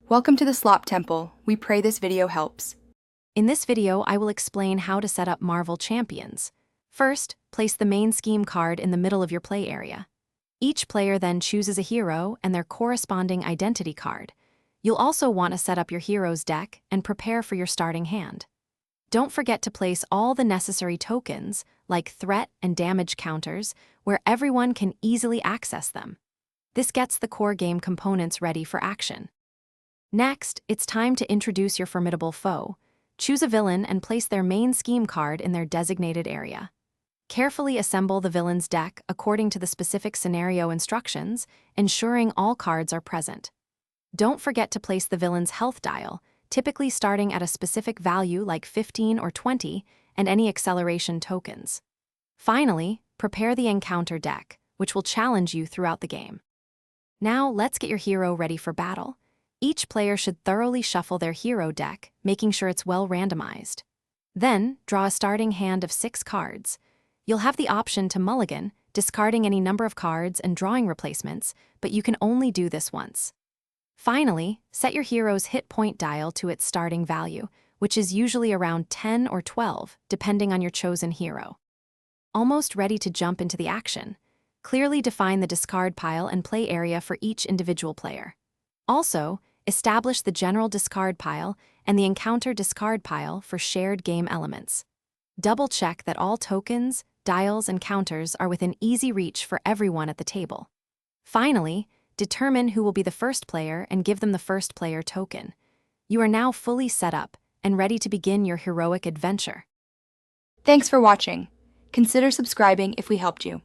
Welcome to the Slop Temple. We pray this video helps. In this video, I will explain how to set up Marvel Champions. First, place the main scheme card in the middle of your play area. Each player then chooses a hero and their corresponding identity card. You'll also want to set up your hero's deck and prepare for your starting hand. Don't forget to place all the necessary tokens, like threat and damage counters, where everyone can easily access them. This gets the core game components ready for action. Next, it's time to introduce your formidable foe. Choose a villain and place their main scheme card in their designated area. Carefully assemble the villain's deck according to the specific scenario instructions, ensuring all cards are present. Don't forget to place the villain's health dial, typically starting at a specific value like 15 or 20, and any acceleration tokens. Finally, prepare the encounter deck, which will challenge you throughout the game. Now, let's get your hero ready for battle. Each player should thoroughly shuffle their hero deck, making sure it's well randomized. Then, draw a starting hand of 6 cards. You'll have the option to mulligan, discarding any number of cards and drawing replacements, but you can only do this once. Finally, set your hero's hit point dial to its starting value, which is usually around 10 or 12, depending on your chosen hero. Almost ready to jump into the action. Clearly define the discard pile and play area for each individual player. Also, establish the general discard pile and the encounter discard pile for shared game elements. Double-check that all tokens, dials, and counters are within easy reach for everyone at the table. Finally, determine who will be the first player and give them the first player token. You are now fully set up and ready to begin your heroic adventure. Thanks for watching. Consider subscribing if we helped you.